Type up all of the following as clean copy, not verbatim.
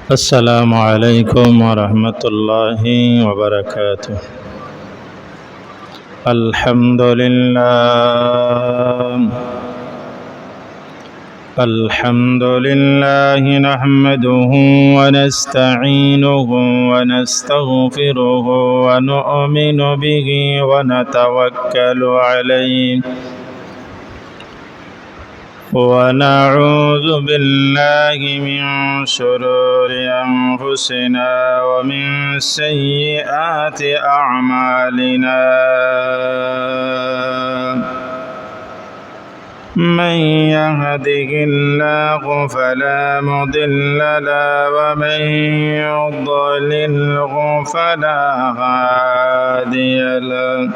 السلام عليكم ورحمة الله وبركاته. الحمد لله نحمده ونستعينه ونستغفره ونؤمن به ونتوكل عليه ونعوذ بالله من شرور أنفسنا ومن سيئات أعمالنا من يهده الله فلا مضل له ومن يضلله فلا هادي له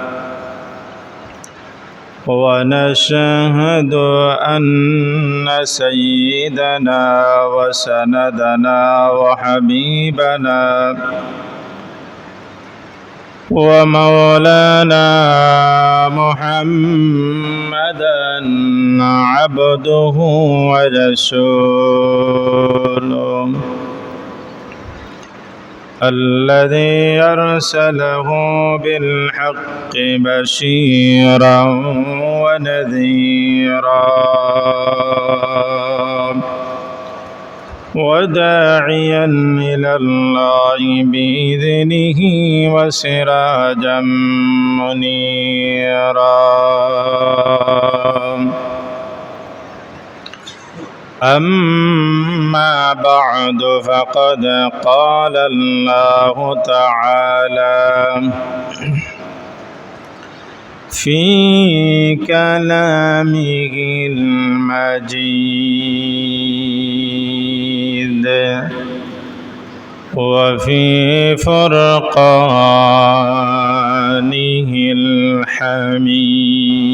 ونشهد أن سيدنا وسندنا وحبيبنا ومولانا محمدا عبده ورسوله الذي أرسله بالحق بشيرا ونذيرا وداعيا إلى الله بإذنه وسراجا منيرا. أما بعد فقد قال الله تعالى في كلامه المجيد وفي فرقانه الحميد.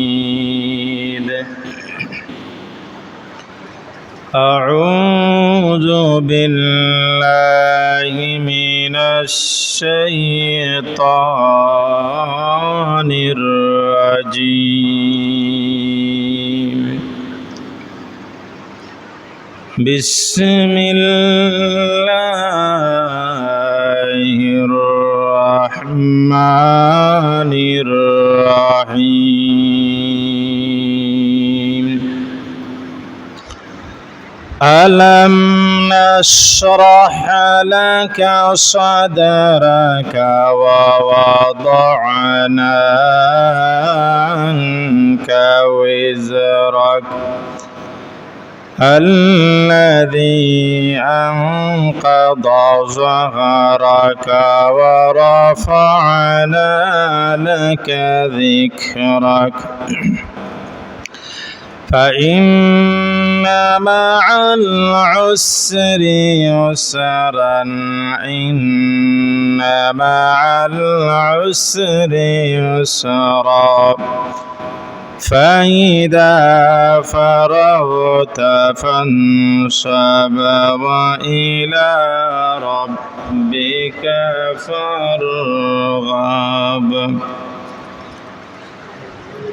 أعوذ بالله من الشيطان الرجيم. بسم الله الرحمن الرحيم. ألم نشرح لك صدرك ووضعنا عنك وزرك الذي أنقض ظهرك ورفعنا لك ذكرك فإن مع العسر يسرا إن مع العسر يسرا فإذا فرغت فانصب وإلى ربك فارغب.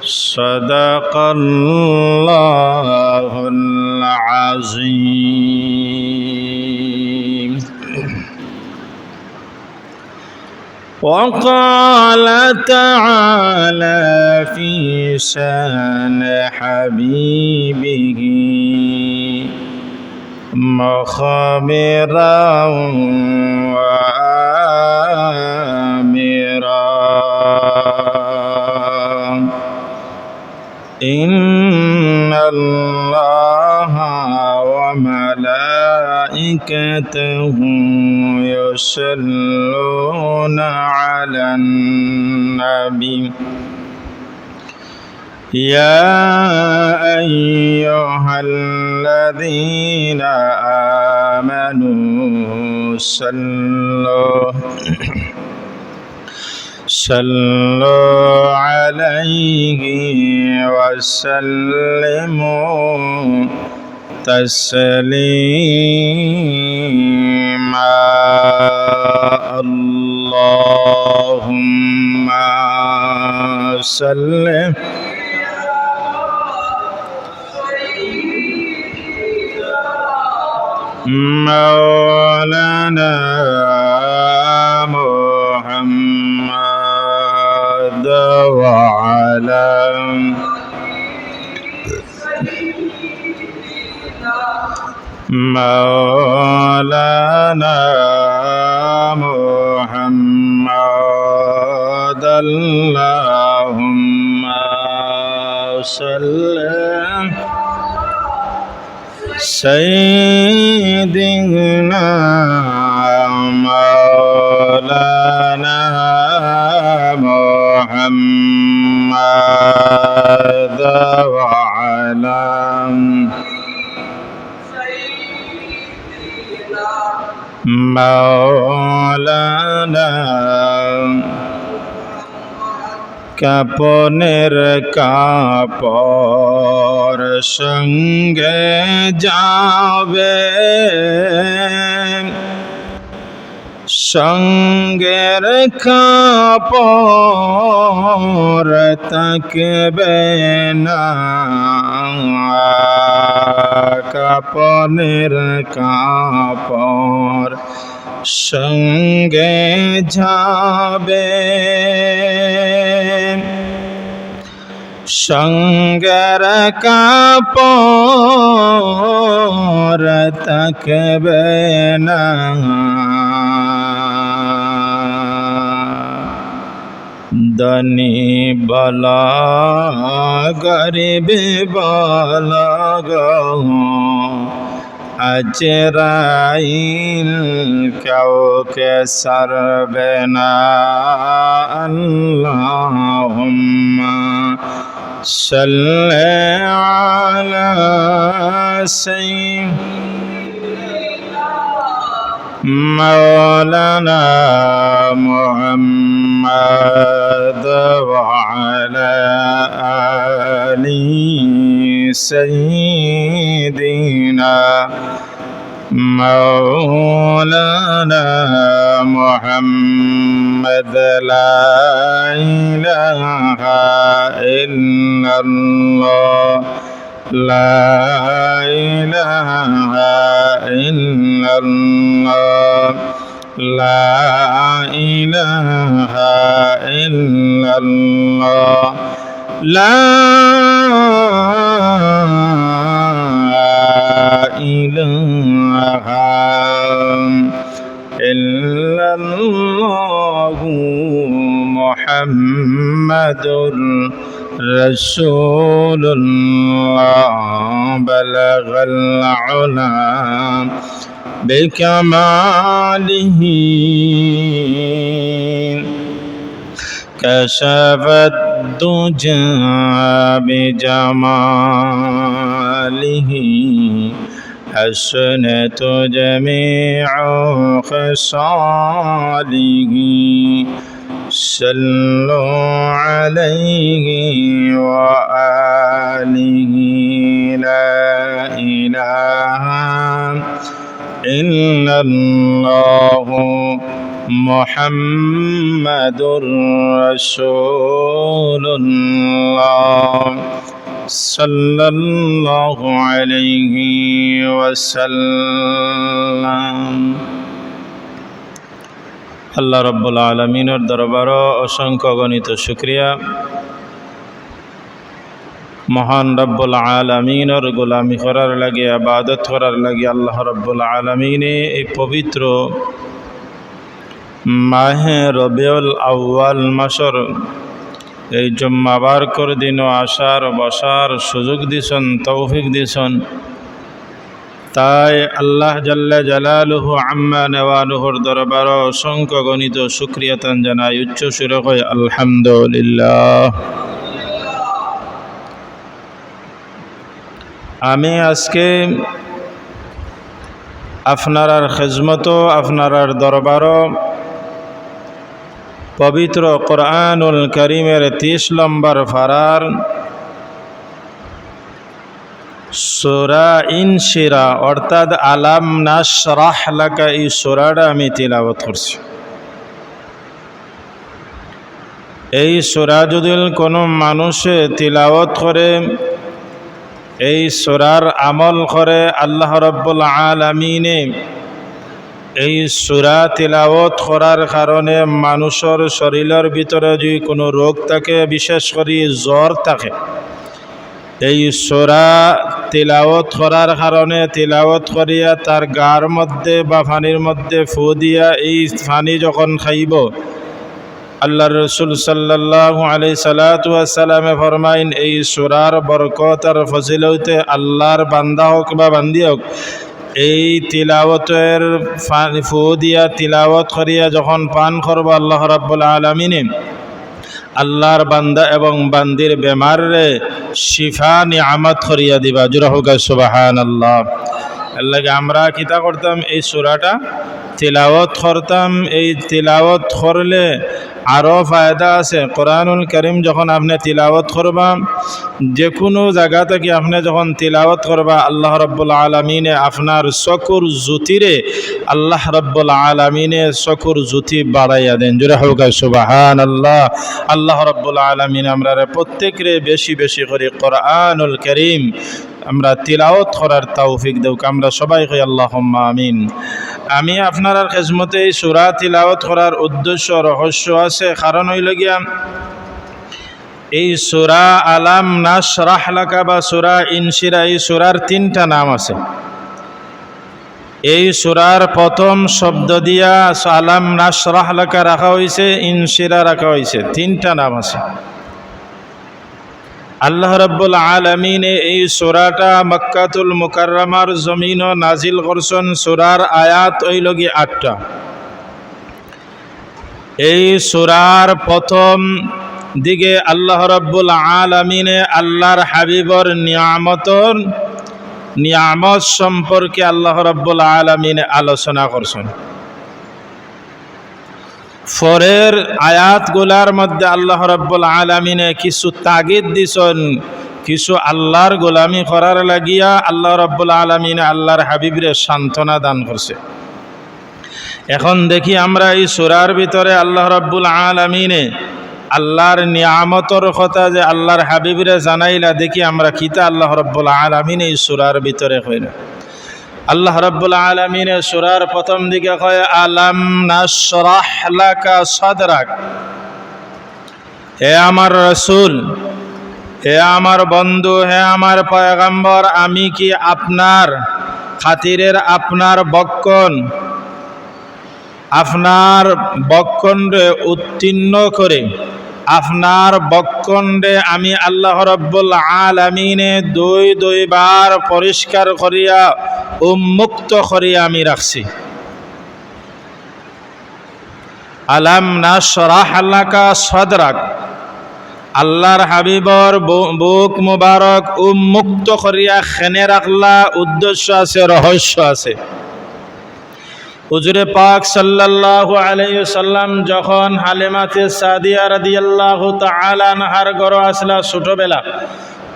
صدق الله العظيم. وقال تعالى في شان حبيبه مخبرا وآمرا إن الله وملائكته يصلون على النبي يا أيها الذين آمنوا صلوا عليه وسلموا تسليما. اللهم صل مولانا محمد وعلى مولانا محمد اللهم صل سيدنا مولانا محمد وعلى مولانا কাপনের কাপড় সঙ্গে যাবে সঙ্গের কাপড় থাকবে না কাপনের কাপড় সঙ্গে যাবে সঙ্গের কাপড় থাকবে না ধনী বলা গরিব বলা গো আজরাইল কাউকে সারবে না আল্লাহুম্মা সাল্লি আলা مولانا محمد وعلى آل سيدنا مولانا محمد لا إله إلا الله لا إله إلا الله لا إله إلا الله لا إله إلا الله محمد رسول الله بلغ العلا بكماله كشف الدجى بجماله حسنت جميع خصاله صلوا عليه وآله لا إله إلا الله محمد رسول الله صلى الله عليه وسلم আল্লাহ রাব্বুল আলামিনের দরবারে অসংখ্য গণিত শুকরিয়া মহান রব্বুল আলামিনের গোলামি করার লাগে ইবাদত করার লাগে আল্লাহ রাব্বুল আলামিনে এই পবিত্র মাহে রবিউল আউয়াল মাসের এই জুম্মা বারকর দিন আসার বসার সুযোগ দিছেন তৌফিক দিছেন তাই আল্লাহ জাল্লা জালালুহু আম্মা নওয়ালুহুর দরবারে অসংখ্য গণিত শুকরিয়াতান জানাই উচ্চ সুরে কই আলহামদুলিল্লাহ। আমি আজকে আপনার খিজমত আপনার দরবারে পবিত্র কোরআনুল কারীমের 30 নম্বর পারার সূরা ইনশিরা অর্থাৎ আলাম নাশরাহ লাকা এই সূরাটা আমি তিলাওয়াত করছি। এই সূরা যদি কোনো মানুষে তিলাওয়াত করে এই সূরার আমল করে আল্লাহ রাব্বুল আলামিনে এই সূরা তিলাওয়াত করার কারণে মানুষের শরীরের ভিতরে যদি কোনো রোগ থাকে, বিশেষ করে জ্বর থাকে, এই সূরা তিলাওয়াত করার কারণে তিলাওয়াত করিয়া তার গার মধ্যে বা পানির মধ্যে ফু দিয়া এই পানি যখন খাইব, আল্লাহর রাসূল সাল্লাল্লাহু আলাইহি সাল্লাতু ওয়াস সালামে ফরমাইন এই সূরার বরকত আর ফজিলতে আল্লাহর বান্দা হোক বা বান্দি হোক, এই তিলাওয়াতের ফু দিয়া তিলাওয়াত করিয়া যখন পান করব আল্লাহ রাব্বুল আলামিন আল্লাহর বান্দা এবং বান্দির বেমারে শিফা নিয়ামত করিয়া দিবা। জোরে হোক সুবহানাল্লাহ। আল্লাহকে আমরা কিতা করতাম, এই সূরাটা তিলাওয়াত করতাম। এই তিলাওয়াত করলে আরও ফায়দা আছে। কোরআনুল কারীম যখন আপনি তিলাওয়াত করবা, যে কোনো জায়গা থেকে আপনি যখন তিলাওয়াত করবা, আল্লাহ রাব্বুল আলামিনে আপনার চকুর জ্যোতিরে আল্লাহ রাব্বুল আলামিনে চকুর জ্যোতি বাড়াইয়া দেন। জোরে হোক সুবহানাল্লাহ। আল্লাহ রাব্বুল আলামিন আমরা প্রত্যেকরে বেশি বেশি করে কোরআনুল কারীম আমরা তিলাওয়াত করার তৌফিক দেউক। আমরা সবাই কই আল্লাহুম্মা আমিন। আমি আপনার খেজমতে এই সূরা তিলাওয়াত করার উদ্দেশ্য রহস্য আছে। কারণ হইল গিয়া এই সূরা আলাম নাশরাহ লাকা বা সূরা ইনশিরা, এই সূরার তিনটা নাম আছে। এই সূরার প্রথম শব্দ দিয়া আলাম নাশরাহ লাকা রাখা হয়েছে, ইনশিরা রাখা হয়েছে, তিনটা নাম আছে। আল্লাহ রাব্বুল আলামিন এই সূরাটা মক্কাতুল মুকাররমার জমিনও নাজিল করছেন। সূরার আয়াত হইল কি 8টা। এই সূরার প্রথম দিকে আল্লাহ রাব্বুল আলামিন আল্লাহর হাবিবর নিয়ামত সম্পর্কে আল্লাহ রাব্বুল আলামিন আলোচনা করছেন। পরের আয়াতগুলার মধ্যে আল্লাহ রাব্বুল আলামিনে কিছু তাগিদ দিছেন, কিছু আল্লাহর গোলামি করার লাগিয়া আল্লাহ রাব্বুল আলামিনে আল্লাহর হাবিবরে সান্ত্বনা দান করছে। এখন দেখি আমরা এই সূরার ভিতরে আল্লাহ রাব্বুল আলামিনে আল্লাহর নিয়ামতর কথা যে আল্লাহর হাবিবরে জানাইলা, দেখি আমরা কিতা আল্লাহ রাব্বুল আলামিন এই সূরার ভিতরে কইলা। আল্লাহ রাব্বুল আলামিন সূরার প্রথম দিকে কয় আলাম নাশরাহ লাকা সাদরাক। হে আমার রাসূল, হে আমার বন্ধু, হে আমার পয়গম্বর, আমি কি আপনার খাতিরের আপনার বক্ষণ্ডে উত্তীর্ণ করে আপনার বক্ষণ্ডে আমি আল্লাহ রাব্বুল আলামিনে দুইবার পরিষ্কার করিয়া উন্মুক্ত করিয়া আমি রাখছি। আলাম নাশরাহ লাকা সাদরাক, আল্লাহর হাবিবর বুক মুবারক উন্মুক্ত করিয়া খেনে রাখলা। উদ্দেশ্য আছে, রহস্য আছে। হুজুরে পাক সাল্লাল্লাহু আলাইহি সাল্লাম যখন হালিমাতে সাদিয়া রাদিয়াল্লাহু তাআলা আনহার ঘর আসলা ছোটবেলা,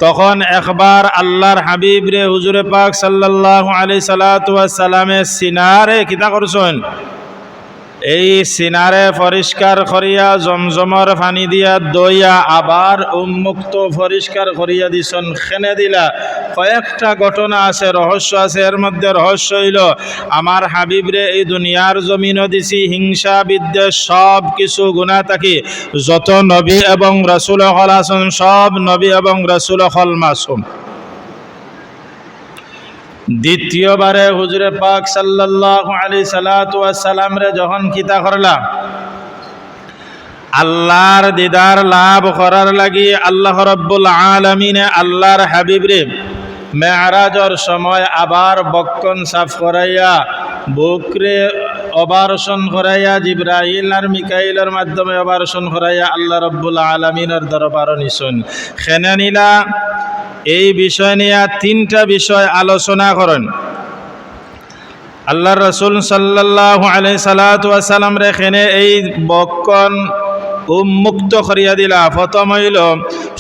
তখন একবার আল্লাহর হাবিব রে হুজুরে পাক সাল্লাল্লাহু আলাইহি সাল্লামে সিনারে কিতা করছেন, এই সিনারে পরিষ্কার করিয়া জমজমর পানি দিয়া দইয়া আবার উন্মুক্ত পরিষ্কার করিয়া দিছেন, খেনে দিলা। কয়েকটা ঘটনা আছে, রহস্য আছে। এর মধ্যে রহস্য হইল আমার হাবিবরে এই দুনিয়ার জমিনও দিছি হিংসা বিদ্বেষ সব কিছু গুনাহ থাকি। যত নবী এবং রাসূল হল আছেন, সব নবী এবং রাসূল হল মাসুম। দ্বিতীয়বারে হুজুরে পাক সাল্লাল্লাহু আলাইহি সাল্লাম রে যখন কিতা করলা, আল্লাহর দিদার লাভ করার লাগি আল্লাহ রাব্বুল আলামিনে আল্লাহর হাবিব রে মেরাজর সময় আবার বক্ষণ সাফ করাইয়া বুকরে অপারেশন করাইয়া জিবরাইল আর মিকাইলের মাধ্যমে অপারেশন করাইয়া আল্লাহ রাব্বুল আলামিনের দরবারে নিছেন। খেনে নিলা। এই বিষয় নিয়ে তিনটা বিষয় আলোচনা করেন। আল্লাহর রাসূল সাল্লাল্লাহু আলাইহি সাল্লাম রেখেনে এই বক্ষণ উন্মুক্ত করিয়া দিলা। প্রথম হইল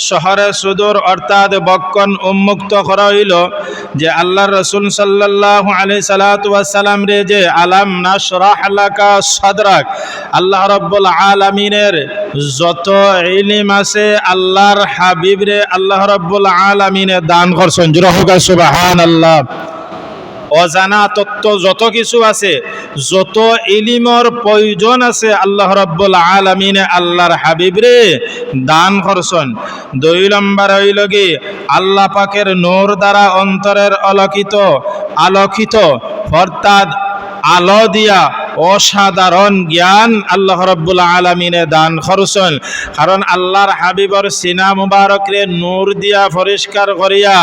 শহরে সুদূর অর্থাৎ বক্ষণ উন্মুক্ত করা হইল যে আল্লাহর রাসূল সাল্লাল্লাহু আলাইহি সাল্লাম রে যে আলাম নাশরাহ লাকা সাদরাক, আল্লাহ রাব্বুল আলামিনের যত ইলম আছে আল্লাহর হাবিবরে আল্লাহ রাব্বুল আলামিনে দান করছেন। জোরে হোক সুবহানাল্লাহ। অজানা তত্ত্ব যত কিছু আছে, যত ইলিমর প্রয়োজন আছে, আল্লাহ রাব্বুল আলামিনে আল্লাহর হাবিবরে দান করছেন। 2 নম্বর হইল কি আল্লাহ পাকের নূর দ্বারা অন্তরের আলোকিত অর্থাৎ আলো দিয়া অসাধারণ জ্ঞান আল্লাহ রাব্বুল আলামিনে দান করছেন। কারণ আল্লাহর হাবিবর সিনা মুবারকরে নূর দিয়া পরিষ্কার করিয়া,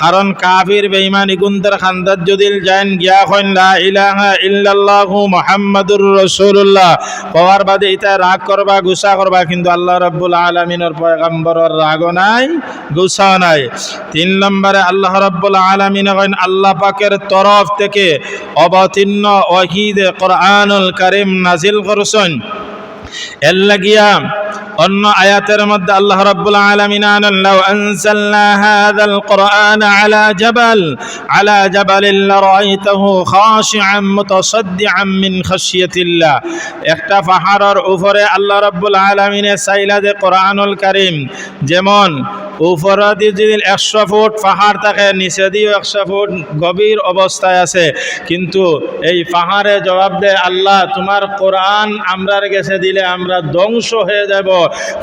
কারণ কাফির বেঈমান ইগুনদের খান্দাত যদি যান গিয়া কইন লা ইলাহা ইল্লাল্লাহু মুহাম্মাদুর রাসূলুল্লাহ পাওয়ার বাদে এটা রাগ করবা গুসা করবা, কিন্তু আল্লাহ রাব্বুল আলামিনের পয়গম্বরের রাগও নাই গুসাও নাই। 3 নম্বরে আল্লাহ রাব্বুল আলামিনে কইন আল্লাহ পাকের তরফ থেকে অবতীর্ণ ওয়াহিদে কোরআনুল কারীম নাজিল করছেন। এর লাগিয়া অন্য আয়াতের মধ্যে আল্লাহ রাব্বুল আলামিন লাউ আনজালনা হাযাল কোরআন আলা জাবালিন লারাআইতাহু খাশিআন মুতাসাদ্দিআন মিন খাশিয়াতিল্লাহ। একটা পাহাড়ের উপরে আল্লাহ রাব্বুল আলামিনে চাইলা যে কোরআনুল কারীম যেমন উপরে যদি 100 ফুট পাহাড় থাকে, নিচে দিয়ে 100 ফুট গভীর অবস্থায় আছে, কিন্তু এই পাহাড়ে জবাব দেয় আল্লাহ তোমার কোরআন আমরার কাছে দিলে আমরা ধ্বংস হয়ে যাব।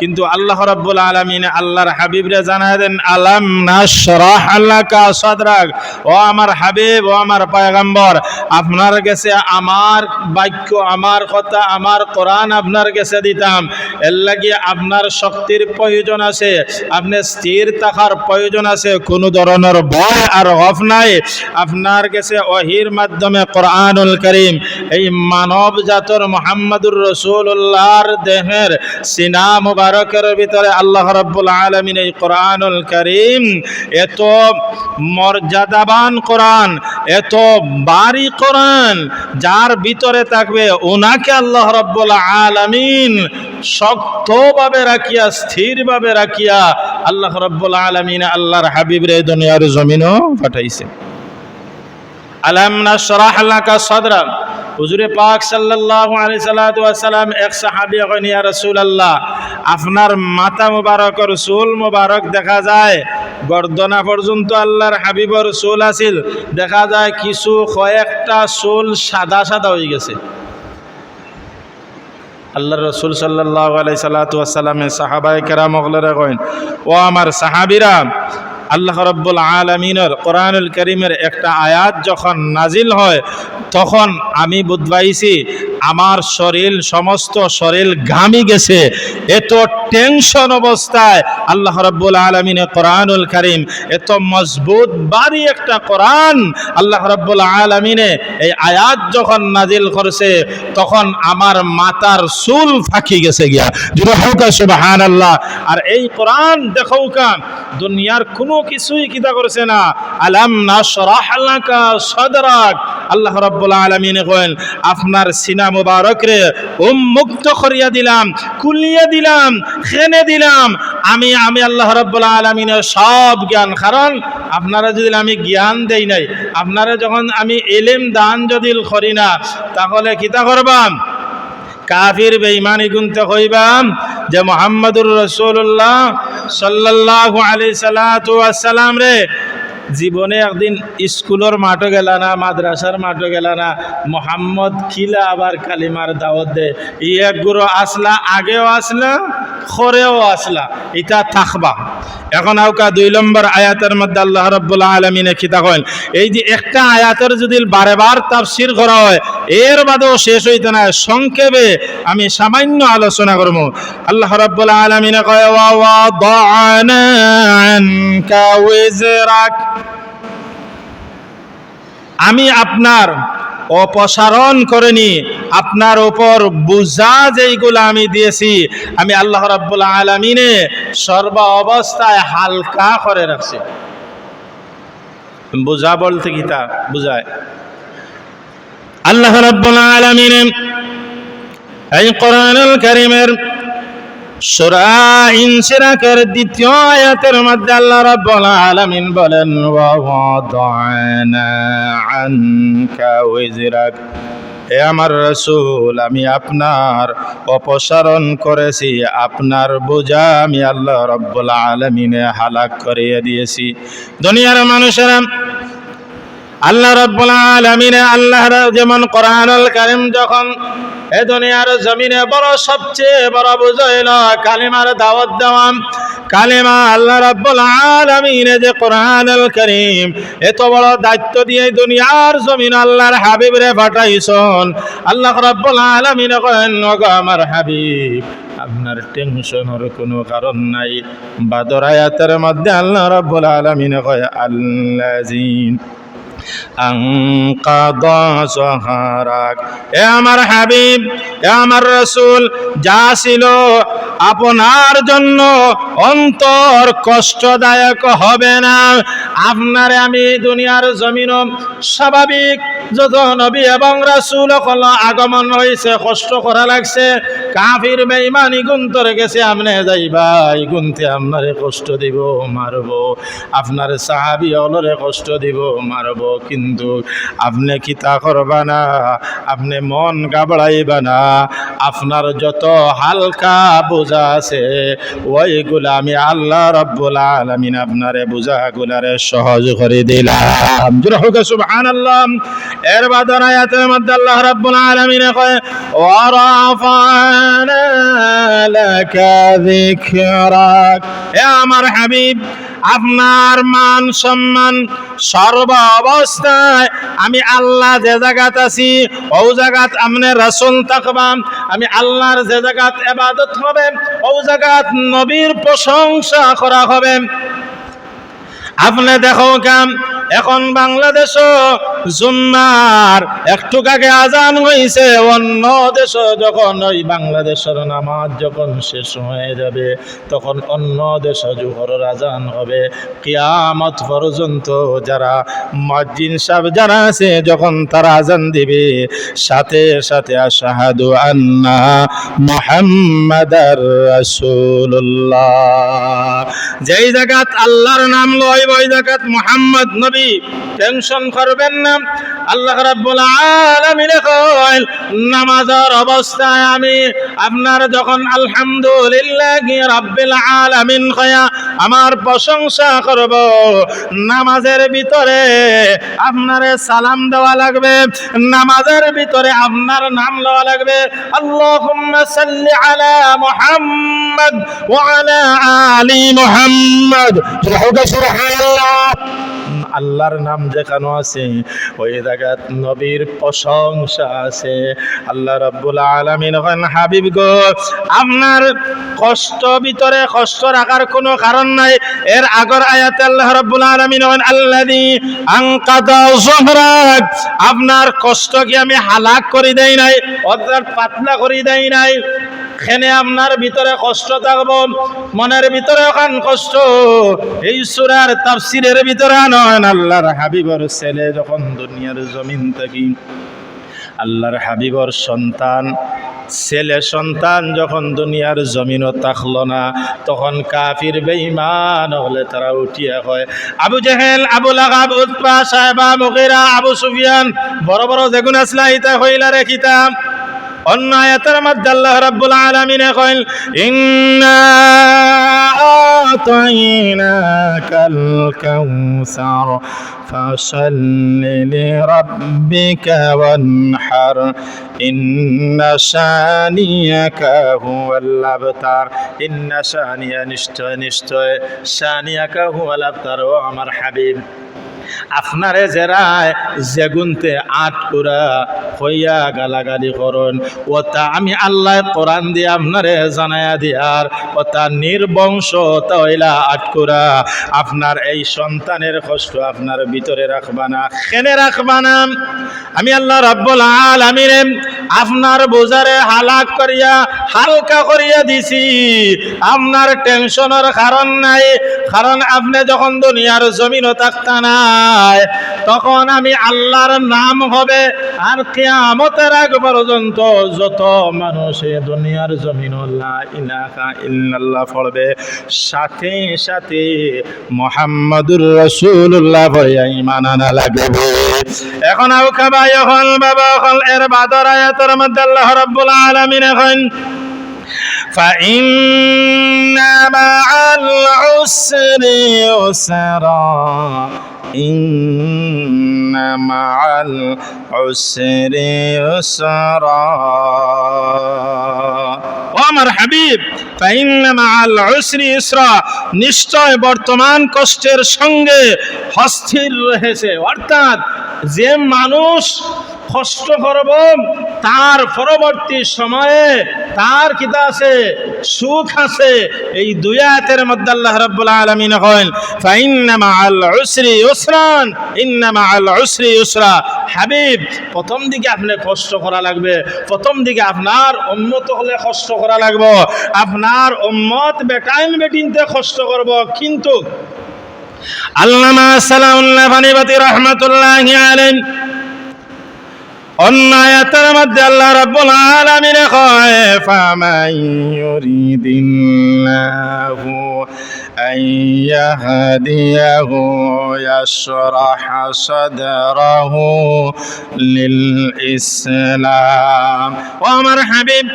কিন্তু আল্লাহ রাব্বুল আলামিন আল্লাহর হাবিবরে জানায় দেন আলাম নাশরাহ লাকা সাদরাক, ও আমার হাবিব ও আমার পয়গম্বর আপনার কাছে আমার বাক্য আমার কথা আমার কোরআন আপনার কাছে দিতাম, এর লাগি আপনার শক্তির প্রয়োজন আছে, আপনি স্থির থাকার প্রয়োজন আছে, কোনো ধরনের ভয় আর খৌফ নাই। আপনার কাছে ওহীর মাধ্যমে কোরআনুল কারীম এই মানব জাতর মুহাম্মদুর রাসূলুল্লাহর দেহের সিনা মুবারকের ভিতরে আল্লাহ রাব্বুল আলামিন এই কোরআনুল কারীম এত মর্যাদাবান কোরআন, এত ভারী কোরআন, যার ভিতরে থাকবে ওনাকে আল্লাহ রাব্বুল আলামিন শক্তভাবে রাখিয়া স্থিরভাবে রাখিয়া আল্লাহ রাব্বুল আলামিন আল্লাহর হাবিবরে দুনিয়ার জমিনও পাঠাইছে। আলাম নাশরাহ লাকা সাদরা, হুজুরে পাক সাল্লাল্লাহু আলাইহি সাল্লাতু ওয়াস সালাম এক সাহাবী কইন ইয়া রাসূলুল্লাহ আপনার মাথা মুবারক চুল মুবারক দেখা যায় গর্দনা পর্যন্ত আল্লাহর হাবিবর চুল আছিল, দেখা যায় কিছু কয়েকটা চুল সাদা সাদা হয়ে গেছে। আল্লাহর রাসূল সাল্লাল্লাহু আলাইহি সাল্লাতু ওয়াস সালামের সাহাবায়ে কেরাম ওগলারে কইন ও আমার সাহাবীরা, আল্লাহ রাব্বুল আলামিনের কোরআনুল কারীমের একটা আয়াত যখন নাজিল হয় তখন আমি বুঝবাইছি আমার শরীর সমস্ত শরীর ঘামি গেছে, এত টেনশন অবস্থায় আল্লাহ রাব্বুল আলামিনের কোরআনুল কারীম এত মজবুত ভারী একটা কোরআন আল্লাহ রাব্বুল আলামিনে এই আয়াত যখন নাজিল করছে তখন আমার মাথার চুল ফাঁকি গেছে গিয়া। জোরে হোক সুবহানাল্লাহ। আর এই কোরআন দেখো কান দুনিয়ার কোনো কিছুই কিতা করছে না। আলাম নাশরাহ লাকা সাদরাক, আল্লাহ রাব্বুল আলামিন কইন আপনার সিনা মুবারক রে উন্মুক্ত করিয়া দিলাম, খুলিয়া দিলাম, খেনে দিলাম আমি আল্লাহ রাব্বুল আলামিনের সব জ্ঞান। কারণ আপনারা যদি আমি জ্ঞান দেই নাই, আপনারা যখন আমি ইলম দান যদি করি না, তাহলে কিতা করবাম কাফির বেঈমানি গুনতে কইবাম যে মুহাম্মদুর রাসূলুল্লাহ সাল্লাল্লাহু আলাইহি সাল্লাতু ওয়াস সালাম রে জীবনে একদিন স্কুলের মাঠও গেল না, মাদ্রাসার মাঠও গেল না, মোহাম্মদ খিলা আবার কালিমার দাওয়াত দে ই এক গুরু আসলা, আগেও আসলা খরেও আসলা, এটা থাকবা। এখন আউকা 2 নম্বর আয়াতের মধ্যে আল্লাহ রাব্বুল আলামিনে কিতা কইন এই যে একটা আয়াতের যদি বারেবার তাফসীর করা হয় এর বাদেও শেষ হইতে না, সংক্ষেপে আমি সামান্য আলোচনা করব। আল্লাহ রাব্বুল আলামিনে কয় ওয়া ওয়াদানা আনকা ওয়িজরাক, আমি আপনার অপসারণ করেনি, আপনার উপর বুঝা যেইগুলো আমি দিয়েছি আমি আল্লাহ রাব্বুল আলামিনে সর্ব অবস্থায় হালকা করে রাখছি। বুঝা বলতে কিতা বুঝায় আল্লাহ রাব্বুল আলামিন এই কোরআনুল কারীমের সূরা ইনশিরাকের 2য় আয়াতের মধ্যে আল্লাহ রাব্বুল আলামিন বলেন ওয়া ওয়াদানা আনকা ওয়িজরাক, এ আমার রাসূল, আমি আপনার অপসারণ করেছি, আপনার বোঝা আমি আল্লাহ রাব্বুল আলামিনে হালাক করিয়ে দিয়েছি। দুনিয়ার মানুষেরা আল্লাহ রাব্বুল আলামিনে আল্লাহ যেমন কোরআনুল কারীম যখন এ দুনিয়ার জমিনে বড় সবচেয়ে বড় বুঝ হইল কালিমার দাওয়াত দেওয়া। কালিমা আল্লাহ রাব্বুল আলামিনে যে কোরআনুল কারীম এত বড় দায়িত্ব দিয়ে দুনিয়ার জমিন আল্লাহর হাবিবরে পাঠাইছেন। আল্লাহ রাব্বুল আলামিন করেন, ওগো আমার হাবিব, আপনার টেনশনের কোনো কারণ নাই। বাদর আয়াতের মধ্যে আল্লাহ রাব্বুল আলামিন কয়, আল্লাযীন আনকাদা যাহরাক। এ আমার হাবিব, এ আমার রাসূল, যা ছিল আপনার জন্য অন্তর কষ্টদায়ক হবে না। আপনারে আমি দুনিয়ার জমিন স্বাভাবিক যত নবী এবং রাসূল হল আগমন হয়েছে, কষ্ট করা লাগছে। কাফির বেঈমানি গুন্তরে গেছে, আপনি যাইবা এই গুনতে আপনারে কষ্ট দিব, মারব। আপনার সাহাবী হলরে কষ্ট দিব, মারব। কিন্তু আপনি কি তা করবা না? আপনি মন গাবড়াইবা না। আপনার যত হালকা বোঝা আছে ওইগুলা আমি আল্লাহ রাব্বুল আলামিন আপনারে বোঝাগুলারে সহজ করে দিলাম। সুবহানাল্লাহ। এর বাদ আয়াতের মধ্যে আল্লাহ রাব্বুল আলামিন কয়, ওয়া রাফা'না লাকা যিকরাক। হে আমার হাবিব, আপনার মান সম্মান সর্ব অবস্থায় আমি আল্লাহ যে জায়গাত আছি ও জায়গাত আপনি রাসূল থাকবা। আমি আল্লাহর যে জায়গাত ইবাদত হবে ও জায়গাত নবীর প্রশংসা করা হবে। আপনি দেখো কাম এখন বাংলাদেশও জুম্মার একটু আগে আজান হইছে, অন্য দেশ যখন ওই বাংলাদেশের নামাজ যখন শেষ হয়ে যাবে তখন অন্য দেশ জোহরের আজান হবে। কিয়ামত পর্যন্ত যারা মুয়াজ্জিন সাহেব যারা আছে যখন তারা আজান দিবে সাথে সাথে আশহাদু আন্না মুহাম্মাদার রাসূলুল্লাহ, যেই জায়গাত আল্লাহর নাম লয় ওই জায়গাত মুহাম্মদ নবী। টেনশন করবেন না। আল্লাহ রাব্বুল আলামিন কইল, নামাজের অবস্থায় আমি আপনার যখন আলহামদুলিল্লাহি রাব্বিল আলামিন কয়া আমার প্রশংসা করব, নামাজের ভিতরে আপনারে সালাম দেওয়া লাগবে, নামাজের ভিতরে আপনার নাম লওয়া লাগবে। আল্লাহুম্মা সাল্লি আলা মুহাম্মদ ওয়া আলা আলি মুহাম্মদ। সুবহানাল্লাহ। আল্লাহর নাম যেখানে আছে ওই জায়গাত নবীর প্রশংসা আছে। আল্লাহ রাব্বুল আলামিন কন, হাবিব গো, আপনার কষ্ট ভিতরে কষ্ট রাখার কোনো কারণ নাই। এর আগের আয়াতে আল্লাহ রাব্বুল আলামিন কন, আল্লাযী আনকাদা যহরাক, আপনার কষ্ট কি আমি হালাক করে দেই নাই, অর্থাৎ পাতলা করে দেই নাই। খেনে আপনার ভিতরে কষ্ট থাকবো, মনের ভিতরে ওখান কষ্ট। এই সূরার তাফসীরের ভিতরে নয়, আল্লাহর হাবিবর ছেলে যখন দুনিয়ার জমিন থেকে আল্লাহর হাবিবর সন্তান ছেলে সন্তান যখন দুনিয়ার জমিনও থাকলো না তখন কাফির বেঈমান হলে তারা উঠিয়া হয় আবু জেহেল, আবু লাহাব, উতবা, সায়বা, মুগীরা, আবু সুফিয়ান, বড় বড় যেগুন আসলা ইতা হইলা রে কিতাব। অন্য আয়াতের মধ্যে আল্লাহ রাব্বুল আলামিন কইল, ইন্না আতাইনাকাল কাউসার ফাসাল্লি লিরাব্বিকা ওয়ানহার ইন্না শানিয়াকা হুয়াল আবতার। ইন্না শানিয়া, নিশ্চয় নিশ্চয়, শানিয়াকা হুয়াল আবতার, ও আমার হাবিব, আপনারে জেরায় যেগুনতে আট কুরা হইয়া গালাগালি করুন ওটা আমি আল্লাহ কোরআন দিয়ে আপনারে জানায়া দিয়ার ওটা নির্বংশ হইলা আট কুরা। আপনার এই সন্তানের কষ্ট আপনার ভিতরে রাখবা না, খেনে রাখবা না। আমি আল্লাহ রাব্বুল আলামিন আপনার বোঝারে হালাক করিয়া হালকা করিয়া দিছি, আপনার টেনশনের কারণ নাই। কারণ আপনি যখন দুনিয়ার জমিনও থাকতা নাই, তখন আমি আল্লাহর নাম হবে। আর কিয়ামতের আগ পর্যন্ত যত মানুষ দুনিয়ার জমিন লা ইলাহা ইল্লাল্লাহ পড়বে, সাথে সাথে মুহাম্মাদুর রাসূলুল্লাহ পড়িয়া ঈমান আনা লাগবে। এখন আও খাবাই হল বাবা হল এর বাদর আয়াতের মধ্যে আল্লাহ রাব্বুল আলামিন এখন فإن مع العسر يسرا إن مع العسر يسرا ও আমার হাবিব, فإن مع العسر يسرا, নিশ্চয় বর্তমান কষ্টের সঙ্গে অস্থির রয়েছে। অর্থাৎ যে মানুষ কষ্ট করব তার পরবর্তী সময়ে তার কিতা আছে, সুখ আছে। এই দুই আয়াতের মধ্যে আল্লাহ রাব্বুল আলামিন কইন ফাইন্না মাআল উসরি ইউসরান, ইন্না মাআল উসরি ইউসরা। হাবিব, প্রথম দিকে আপনি কষ্ট করা লাগবে, প্রথম দিকে আপনার উম্মত হলে কষ্ট করা লাগবে, আপনার উম্মত বেটাইন বেটিনতে কষ্ট করব। কিন্তু আল্লামা সালাউল্লাহ ফানিবাতি রাহমাতুল্লাহি আলাইহি অন্য আয়াতের মধ্যে আল্লাহ রাব্বুল আলামিন কয় ফামান ইউরিদিল্লাহু আন ইয়াহদিয়াহু ইয়াশরাহ সাদরাহু লিল ইসলাম। ও আমার হাবিব,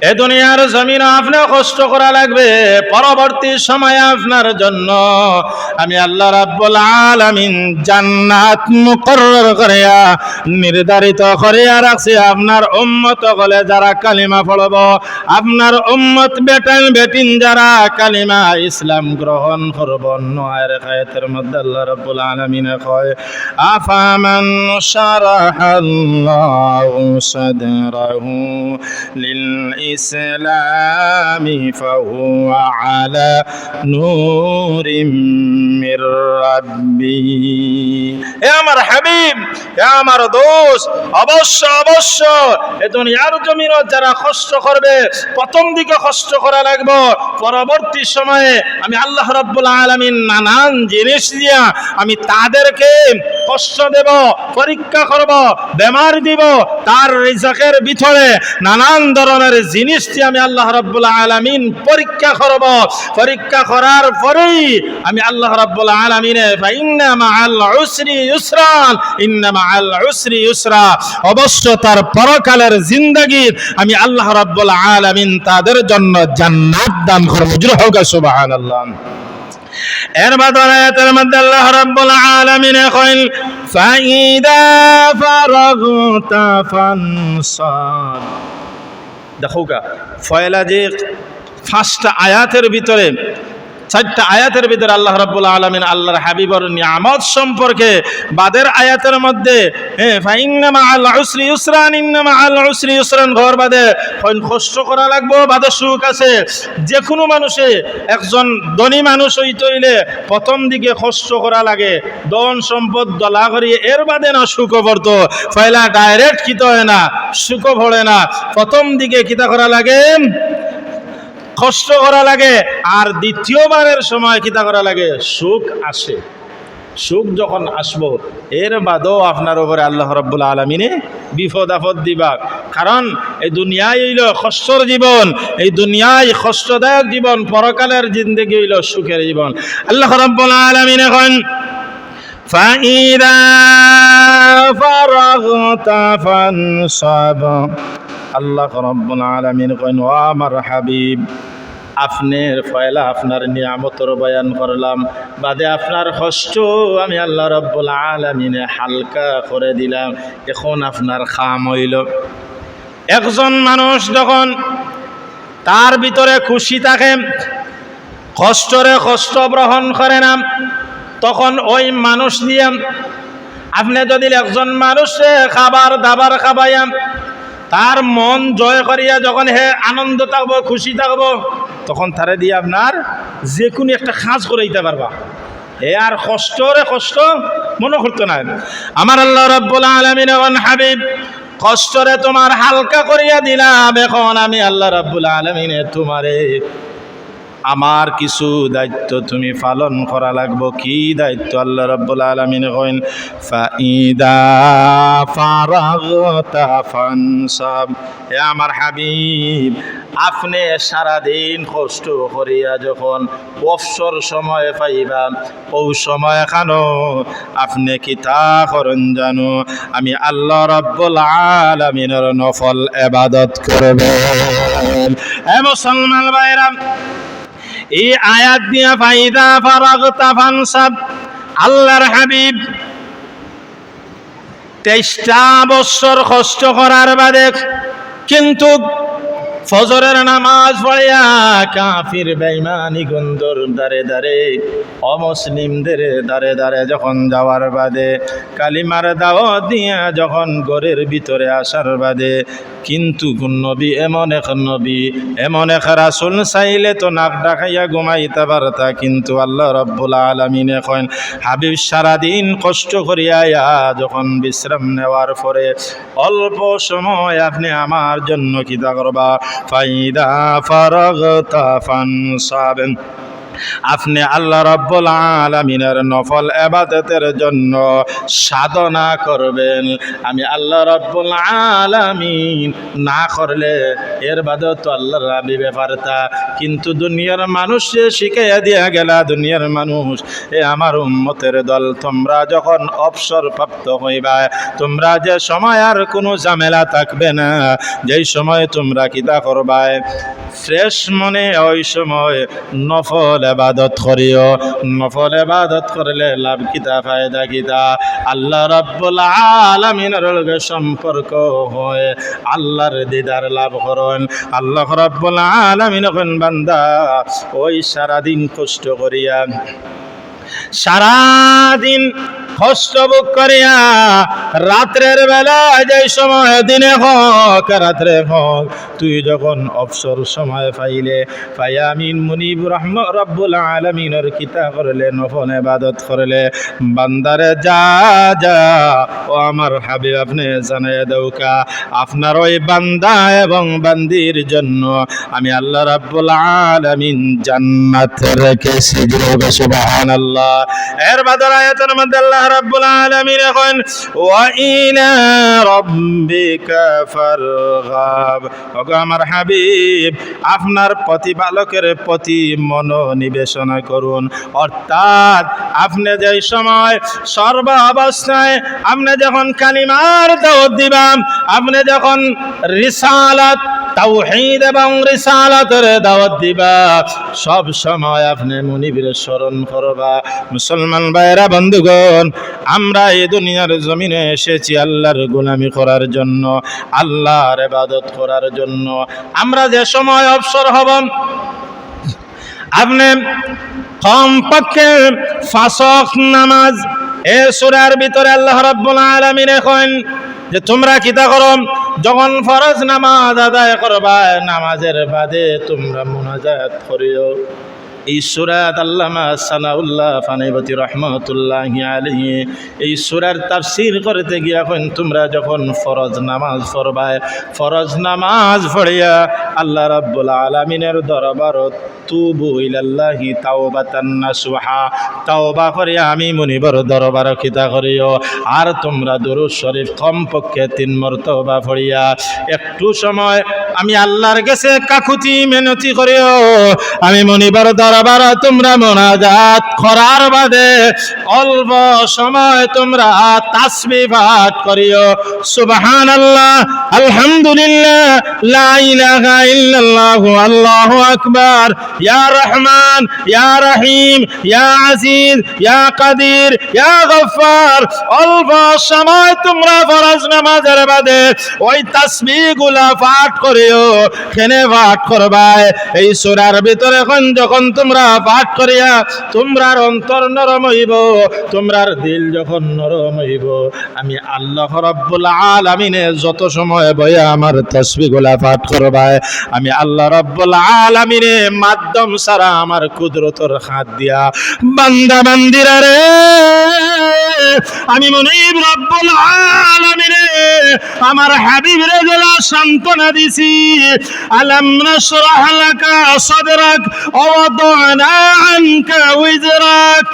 এ দুনিয়ার জমিনে আপনার কষ্ট করা লাগবে, পরবর্তী সময়ে আপনার জন্য আমি আল্লাহ রাব্বুল আলামিন জান্নাত মুকররর করিয়া নির্ধারিত করিয়া রাখছি। আপনার উম্মত হলে যারা কালিমা পড়ব, আপনার উম্মত বেটান বেটিন যারা কালিমা ইসলাম গ্রহণ করব। নয়ের আয়াতের মধ্যে আল্লাহ রাব্বুল আলামিন কয় আফামান শারাহাল্লাহু সাদরাহু লিল ইসলামি ফাহুয়া আলা নূরিম মির রাব্বি। এ আমার হাবিব, এ আমার দোস্ত, অবশ্য অবশ্য এ দুনিয়ার জমিনে যারা কষ্ট করবে, প্রথম দিকে কষ্ট করা লাগবে, পরবর্তী সময়ে আমি আল্লাহ রাব্বুল আলামিন নানান জিনিস দিয়া আমি তাদেরকে কষ্ট দেব, পরীক্ষা করব, বেমার দিব, তার রিজকের ভিতরে নানান ধরনের জিনিস দিয়ে আমি আল্লাহ রাব্বুল আলামিন পরীক্ষা করব। পরীক্ষা করার পরেই আমি আল্লাহ রাব্বুল আলামিন ফাইন্না মাআল উসরি ইউসরান, ইন্না মাআল উসরি ইউসরা, অবশ্য তার পরকালের জিন্দেগীর আমি আল্লাহ রাব্বুল আলামিন তাদের জন্য জান্নাত দান করব। জোরে হোক সুবহানাল্লাহ। এর বাদরায়াতের মধ্যে আল্লাহ রাব্বুল আলামিন কইল ফাইদা ফারাগতা ফানসাব। দেখো গা ফয়লা যে পাঁচটা আয়াতের ভিতরে, চারটা আয়াতের ভিতরে আল্লাহ রাব্বুল আলামিন আল্লাহর হাবিবর নিয়ামত সম্পর্কে বাদের আয়াতের মধ্যে ফাইন্না মাআল উসরি ইউসরান, ইন্না মাআল উসরি ইউসরান ঘর বাদে কষ্ট করা লাগবে, বাদে সুখ আছে। যে কোনো মানুষে একজন ধনী মানুষ হইতে হইলে প্রথম দিকে কষ্ট করা লাগে, ধন সম্পদ দলা করিয়ে এর বাদে না সুখ পড়ত। পয়লা ডাইরেক্ট কিতা হয় না, সুখ পড়ে না, প্রথম দিকে কিতা করা লাগে, কষ্ট করা লাগে। আর দ্বিতীয়বারের সময় কিতা করা লাগে, সুখ আসে। সুখ যখন আসবো এর বাদও আপনার উপরে আল্লাহ রাব্বুল আলামিনে বিপদ আপদ দিবা। কারণ এই দুনিয়ায় হইল কষ্টর জীবন, এই দুনিয়ায় কষ্টদায়ক জীবন, পরকালের জিন্দেগি হইল সুখের জীবন। আল্লাহ রাব্বুল আলামিন এখন ফাইদা ফারাগতা ফানসাব, আল্লাহ রাব্বুল আলামিন কইন ও আমার হাবিব, আপনার ফয়লা আপনার নিয়ামতর বয়ান করলাম, বাদে আপনার কষ্ট আমি আল্লাহ রাব্বুল আলামিনে হালকা করে দিলাম। এখন আপনার কাম হইল, একজন মানুষ যখন তার ভিতরে খুশি থাকে, কষ্টরে কষ্ট গ্রহণ করে না, তখন ওই মানুষ দিয়ে আপনি যদি একজন মানুষে খাবার দাবার খাবাইয়া তার মন জয় করিয়া যখন হে আনন্দ থাকবো, খুশি থাকবো, তখন তারে দিয়ে আপনার যে কোনো একটা কাজ করে দিতে পারবা। এ আর কষ্টরে কষ্ট মনে করতো না। আমার আল্লাহ রাব্বুল আলামিন ওয়ান হাবিব কষ্টরে তোমার হালকা করিয়া দিলাম। এখন আমি আল্লাহ রাব্বুল আলামিন তোমারে আমার কিছু দায়িত্ব তুমি পালন করা লাগবো। কি দায়িত্ব? আল্লাহ রাব্বুল আলামিন কইন ফাইদা ফারাগতা ফানসাব। হে আমার হাবিব, আপনি সারাদিন কষ্ট করিয়া যখন অবসর সময় পাইবা, ও সময় খানো আপনি কিতা করেন জানো? আমি আল্লাহ রাব্বুল আলামিনের নফল ইবাদত করবেন। হে মুসলমান ভাইরা, এই আয়াত দিয়া ফাইদা ফারাগতা ফানসাব, আল্লাহর হাবিব 23টা বছর কষ্ট করার বাদে কিন্তু ফজরের নামাজ পড়িয়া কাফির বেঈমানি গুন্দর দারে দারে অমুসলিমদের দারে দারে যখন যাওয়ার বাদে কালিমার দাওয়াত দিয়া যখন ঘরের ভিতরে আসার বাদে কিন্তু নবী এমন এক নবী, এমন এক রাসূল চাইলে তো নাক ডাকাইয়া ঘুমাইতে পারতা, কিন্তু আল্লাহ রাব্বুল আলামিন এখন হাবিব সারাদিন কষ্ট করিয়া যখন বিশ্রাম নেওয়ার পরে অল্প সময় আপনি আমার জন্য কিতা করবা? ফাইদা ফারাগতা ফানসাব, আপনি আল্লাহ রাব্বুল আলামিনের নফল ইবাদতের জন্য সাধনা করবেন। আমি আল্লাহ রাব্বুল আলামিন না করলে এর বাদে তো আল্লাহর হাবিবে পারতা, কিন্তু দুনিয়ার মানুষে শিখাইয়া দিয়া গেলা, দুনিয়ার মানুষ এ আমার উম্মতের দল, তোমরা যখন অবসর প্রাপ্ত হইবা, তোমরা যে সময় আর কোনো ঝামেলা থাকবে না, যেই সময় তোমরা কিতা করবা ফ্রেশ মনে ওই সময় নফল ইবাদত করিও। নফল ইবাদত করলে লাভ কিতা, ফায়দা কিতা? আল্লাহ রাব্বুল আলামিনের লগে সম্পর্ক হয়, আল্লাহর দিদার লাভ করেন। আল্লাহ রাব্বুল আলামিন কোন বান্দা ওই সারাদিন কষ্ট করিয়া, সারাদিন কষ্ট ভোগ করিয়া রাত্রের বেলা যে সময়, দিনে হোক রাত্রে হোক, তুই যখন অবসর সময় পাইলে পাইয়া আমিন মুনিব রব্বুল আলামিনের কিতা করলে, নফল ইবাদত করলে, বান্দারে যা যা ও আমার হাবিব আপনি জানাই দৌকা, আপনার ওই বান্দা এবং বান্দির জন্য আমি আল্লাহ রাব্বুল আলামিন জান্নাত রেখেছি। সুবহানাল্লাহ। এর বাদর আয়াতের মধ্যে আল্লাহ রাব্বুল আলামিন এখন ওয়া ইলা রাব্বিকা ফারগাব, ওগো আমার হাবিব আপনার প্রতিপালকের প্রতি মনোনিবেশন করুন। অর্থাৎ আপনি যেই সময় সর্ব অবস্থায় আপনি যখন কালিমার দাওয়াত দিবাম, আপনি যখন রিসালাত তাওহীদ এবং রিসালাতের দাওয়াত দিবা, সব সময় আপনি মুনিবের স্মরণ করবা। মুসলমান ভাইরা বন্ধুগণ, আমরা এই দুনিয়ার জমিনে এসেছি আল্লাহর গোলামি করার জন্য, আল্লাহর ইবাদত করার জন্য। আমরা যে সময় অবসর হব, আপনি কমপক্ষে 5 ওয়াক্ত নামাজ, এই সূরার ভিতরে আল্লাহ রাব্বুল আলামিন এখন যে তোমরা কিতা করো, যখন ফরজ নামাজ আদায় করবা, নামাজের বাদে তোমরা মুনাজাত করিও। এই সূরাত আল্লামা সানাউল্লাহ ফানাইবতী রাহমাতুল্লাহি আলাইহি এই সূরার তাফসীর করতে গিয়া এখন তোমরা যখন ফরজ নামাজ পড়বা, ফরজ নামাজ পড়িয়া আল্লাহ রাব্বুল আলামিনের দরবারত তুবু ইলাল্লাহি তাওবাতান নাসুহা, তাওবা করিয়া আমি মুনিবর দরবার কিতা করিও। আর তোমরা দুরূদ শরীফ কমপক্ষে 3 মর্তবা পড়িয়া একটু সময় আমি আল্লাহর কাছে কাকুতি মিনতি করিও। আমি মুনিবর দরবার তোমরা মুনাজাত করার বাদে অল্প সময় তোমরা তাসবিহ পাঠ করিও। সুবহানাল্লাহ, আলহামদুলিল্লাহ, লা ইলাহা ইল্লাল্লাহু, আল্লাহু আকবার, ইয়া রহমান, ইয়া রহিম, ইয়া আজিজ, ইয়া কাদির, ইয়া গফফার। অল্প সময় তোমরা ফরজ নামাজের বাদে ওই তাসবিহগুলা পাঠ করিও। কেনে পাঠ করবা? এই সূরার ভিতরে যখন তোমরা পাঠ করিয়া তোমরার অন্তর নরম হইব, তোমরার দিল যখন নরম হইব, আমি আল্লাহ রাব্বুল আলামিনে যত সময় বইয়া আমার তাসবিহগুলা পাঠ করবা, আমি আল্লাহ রাব্বুল আলামিনে মাধ্যম ছাড়া আমার কুদরতের হাত দিয়া বান্দা বান্দিরা রে আমি মুনিব রব্বুল আলামিনে আমার হাবিবরে গেলা সান্ত্বনা দিছি আলাম নাশরাহ লাকা সাদরাক ওয়া ওয়াদানা আনকা উযরাক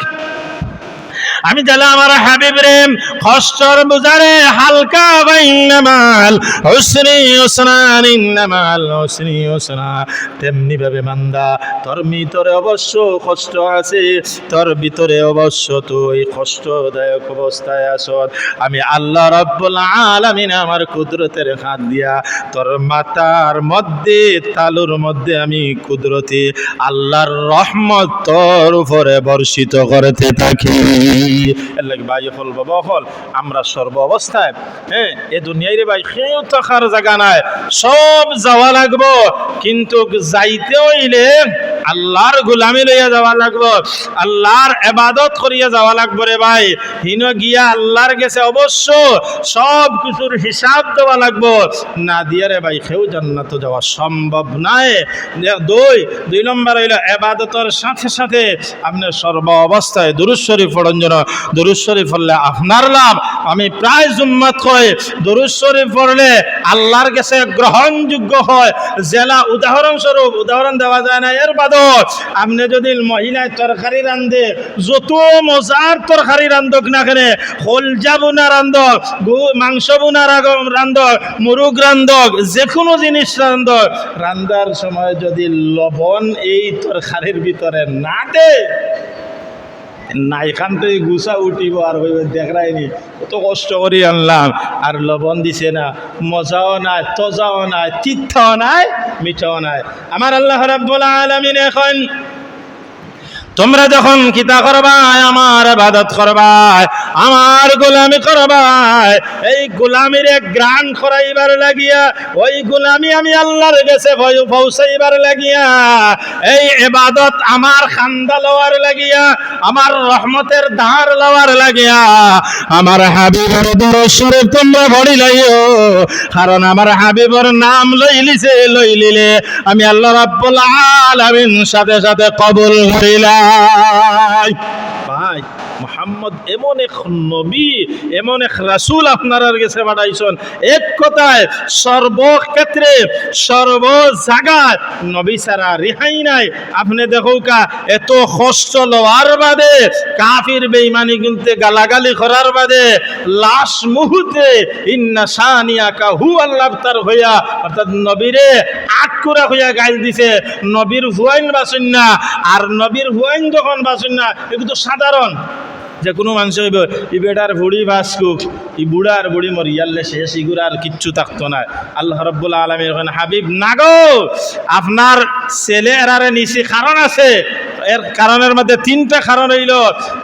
আমি জানা আমার হাবিব রে কষ্টর বুঝারে হালকা বাইনামাল হুসনি হুসনান ইন্নামাল হুসনি হুসনা তেমনি ভাবে বান্দা তোর ভিতরে অবশ্য কষ্ট আছে তোর ভিতরে অবশ্য তুই কষ্টদায়ক অবস্থায় আছস আমি আল্লাহ রাব্বুল আলামিন আমার কুদরতের হাত দিয়া তোর মাথার মধ্যে তালুর মধ্যে আমি কুদরতি আল্লাহর রহমত তোর উপরে বর্ষিত করতে থাকি ভাই হল বাবা হল আমরা সর্ব অবস্থায় এ দুনিয়ায় রে ভাই কেউ থাকার জায়গা নাই সব যাওয়া লাগবো কিন্তু যাইতে হইলে আল্লাহর গোলামি লইয়া যাওয়া লাগবো আল্লাহর ইবাদত করিয়া যাওয়া লাগবো রে ভাই হিন গিয়া আল্লাহর কাছে অবশ্য সব কিছুর হিসাব দেওয়া লাগবো না দিয়া রে ভাই কেউ জান্নাত যাওয়া সম্ভব নাই দুই নম্বর হইল ইবাদতের সাথে সাথে আপনি সর্ব অবস্থায় দুরূদ শরীফ পড়ন যেন দুরূদ শরীফ পড়লে আপনার লাভ আমি প্রায় জুম্মাত কই দুরূদ শরীফ পড়লে আল্লাহর কাছে গ্রহণযোগ্য হয় জেলা উদাহরণস্বরূপ উদাহরণ দেওয়া যায় না এর বাদত আপনি যদি মহিলায় তরকারি রান্ধে যত মজার তরকারি রান্ধক না কেন কলজা বোনা রান্ধক মাংস বোনা রান্ধক মুরগ রান্ধক যে কোনো জিনিস রান্ধক রান্ধার সময় যদি লবণ এই তরকারির ভিতরে না দেয় না এখান থেকে গুছা উঠিব আর দেখায়নি কত কষ্ট করি আনলাম আর লবণ দিছে না মজাও নাই তজাও নাই তিতাও নাই মিঠাও নাই আমার আল্লাহ রাব্বুল আলামিন এখন তোমরা যখন কিতা করবাই আমার ইবাদত করবাই আমার গোলামি করবাই এই গোলামির এক গ্রান করাইবার লাগিয়া ওই গোলামি আমি আল্লাহর কাছে পৌঁছাইবার লাগিয়া এই ইবাদত আমার খান্দা লওয়ার লাগিয়া আমার রহমতের ধার লওয়ার লাগিয়া আমার হাবিবের দরুদ শরীফ তোমরা পড়ি লাইও কারণ আমার হাবিবের নাম লইলিলে আমি আল্লাহ রাব্বুল আলামিন সাথে সাথে কবুল করিলাম ভাই মুহাম্মদ এমন এক নবী এমন এক রাসূল আপনার কাছে পাঠাইছেন এক কথায় সর্বক্ষেত্রে সর্ব জায়গায় নবী ছাড়া রেহাই নাই আপনি দেখো কা এত কষ্ট লওয়ার বাদে কাফির বেঈমানি কিন্তু গালাগালি করার বাদে লাস্ট মুহূর্তে ইন্না শানিয়াকা হুয়াল আবতার হইয়া অর্থাৎ নবীরে আটকুরা হইয়া গাইল দিছে নবীর হুয়াইন বাসুন না আর নবীর হুয়াইন যখন বাসুন না এগুলো তো সাধারণ যে কোনো মানুষ হইব ই বেটার বুড়ি বাসকুক ই বুড়ার বুড়ি মরিয়ালে শেষ ইগুর আর কিচ্ছু থাকতো না আল্লাহ রাব্বুল আলামিন এখন হাবিব নাগো আপনার ছেলে এরারে নিচে কারণ আছে এর কারণের মধ্যে তিনটা কারণ হইল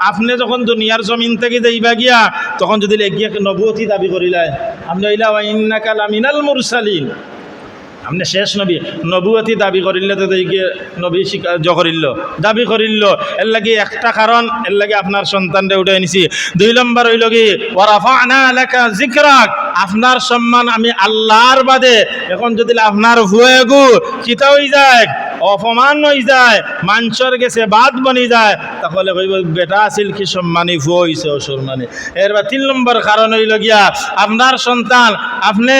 আপনি যখন দুনিয়ার জমিন থেকে যাইবা গিয়া তখন যদি গিয়া নবুয়তি দাবি করিলাই আপনি হইলা ইন্নাকা লামিনাল মুরসালিন আপনি শেষ নবী নবুয়তি দাবি করিলে তো গিয়ে নবী করিল দাবি করিল এর লাগে একটা কারণ এর লাগে আপনার সন্তানরে উঠে নিছি দুই নম্বর হইল কি ওয়ারাফা'না লাকা যিকরাক আপনার সম্মান আমি আল্লাহর বাদে এখন যদি আপনার ভুয়ে গু কিতা হই যায় অপমান হয়ে যায় মানুষের গেছে বাদ বনি যায় তাহলে কইব বেটা আছিল কি সম্মানী ভুয়ো হইছে অসম্মানী এরবার 3 নম্বর কারণ হইল গিয়া আপনার সন্তান আপনি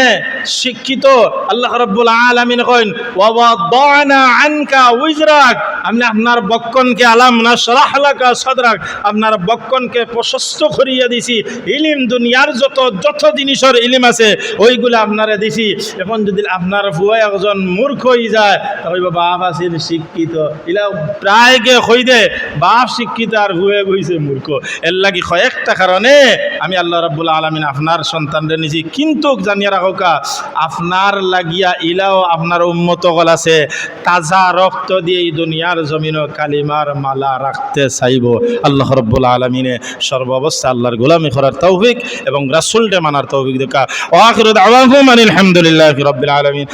শিক্ষিত আল্লাহ রাব্বুল আলামিন কইন ওয়া ওয়াদানা আনকা উজরাক আমি আপনার বক্কনকে আলাম নাশরাহ লাকা সাদরাক আপনার বক্কনকে প্রশস্ত করিয়া দিছি ইলম দুনিয়ার যত জিনিসের ইলম আছে ওইগুলো আপনারে দিছি এখন যদি আপনার ভুয়া একজন মূর্খ হয়ে যায় তাহলে বাপ আছিল শিক্ষিত ইলা প্রায় গে কই দে বাপ শিক্ষিত আর ভুয়া গইছে মূর্খ এর লাগি কয়েকটা কারণে আমি আল্লাহ রাব্বুল আলামিন আপনার সন্তানরে নিছি কিন্তু জানিয়া রাখোকা আপনার লাগিয়া ইলাও আপনার উম্মত গল আছে তাজা রক্ত দিয়ে এই দুনিয়ার জমিন কালিমার মালা রাখতে চাইব আল্লাহ রাব্বুল আলামিনে সর্বাবস্থা আল্লাহর গোলামি করার তৌফিক এবং রাসূলকে মানার তৌফিক দেখা ওয়া আখিরু দাওয়াহুম আলহামদুলিল্লাহি রাব্বিল আলামিন।